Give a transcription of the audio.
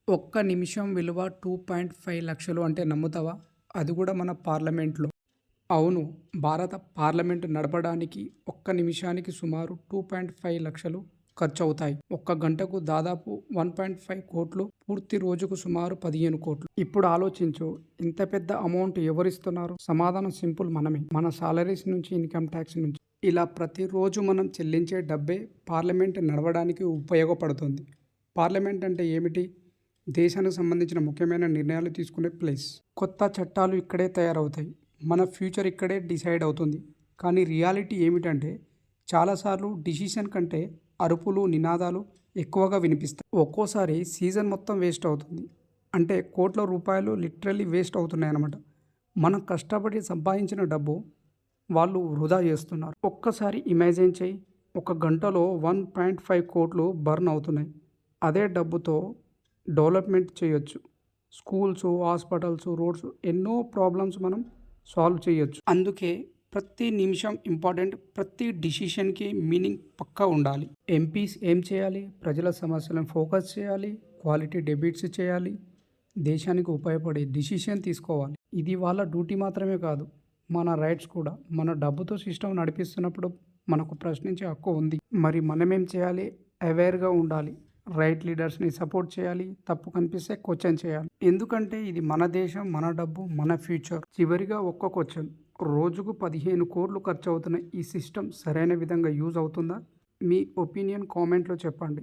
ఒక్క నిమిషం విలువ 2.5 లక్షలు అంటే నమ్ముతావా? అది కూడా మన పార్లమెంట్లో. అవును, భారత పార్లమెంటు నడపడానికి ఒక్క నిమిషానికి సుమారు 2.5 లక్షలు ఖర్చవుతాయి. ఒక్క గంటకు దాదాపు 1.5 కోట్లు, పూర్తి రోజుకు సుమారు 15 కోట్లు. ఇప్పుడు ఆలోచించు, ఇంత పెద్ద అమౌంట్ ఎవరిస్తున్నారు? సమాధానం సింపుల్, మనమే. మన సాలరీస్ నుంచి, ఇన్కమ్ ట్యాక్స్ నుంచి. ఇలా ప్రతిరోజు మనం చెల్లించే డబ్బే పార్లమెంట్ నడవడానికి ఉపయోగపడుతుంది. పార్లమెంట్ అంటే ఏమిటి? దేశానికి సంబంధించిన ముఖ్యమైన నిర్ణయాలు తీసుకునే ప్లేస్. కొత్త చట్టాలు ఇక్కడే తయారవుతాయి. మన ఫ్యూచర్ ఇక్కడే డిసైడ్ అవుతుంది. కానీ రియాలిటీ ఏమిటంటే చాలాసార్లు డిసిషన్ కంటే అరుపులు, నినాదాలు ఎక్కువగా వినిపిస్తాయి. ఒక్కోసారి సీజన్ మొత్తం వేస్ట్ అవుతుంది. అంటే కోట్ల రూపాయలు లిటరల్లీ వేస్ట్ అవుతున్నాయి అన్నమాట. మనం కష్టపడి సంపాదించిన డబ్బు వాళ్ళు వృధా చేస్తున్నారు. ఒక్కసారి ఇమాజిన్ చేయి, ఒక గంటలో 1.5 కోట్లు బర్న్ అవుతున్నాయి. అదే డబ్బుతో డెవలప్మెంట్ చేయొచ్చు. స్కూల్స్, హాస్పిటల్స్, రోడ్స్, ఎన్నో ప్రాబ్లమ్స్ మనం సాల్వ్ చేయొచ్చు. అందుకే ప్రతి నిమిషం ఇంపార్టెంట్. ప్రతి డిసిషన్కి మీనింగ్ పక్కా ఉండాలి. ఎంపీస్ ఏం చేయాలి? ప్రజల సమస్యలను ఫోకస్ చేయాలి, క్వాలిటీ డెబిట్స్ చేయాలి, దేశానికి ఉపయోగపడే డిసిషన్ తీసుకోవాలి. ఇది వాళ్ళ డ్యూటీ మాత్రమే కాదు, మన రైట్స్ కూడా. మన డబ్బుతో సిస్టమ్ నడిపిస్తున్నప్పుడు మనకు ప్రశ్నించే హక్కు ఉంది. మరి మనమేం చేయాలి? అవేర్గా ఉండాలి. రైట్ లీడర్స్ని సపోర్ట్ చేయాలి. తప్పు కనిపిస్తే క్వశ్చన్ చేయాలి. ఎందుకంటే ఇది మన దేశం, మన డబ్బు, మన ఫ్యూచర్. చివరిగా ఒక్క క్వశ్చన్, రోజుకు 15 కోట్లు ఖర్చు అవుతున్న ఈ సిస్టమ్ సరైన విధంగా యూజ్ అవుతుందా? మీ ఒపీనియన్ కామెంట్లో చెప్పండి.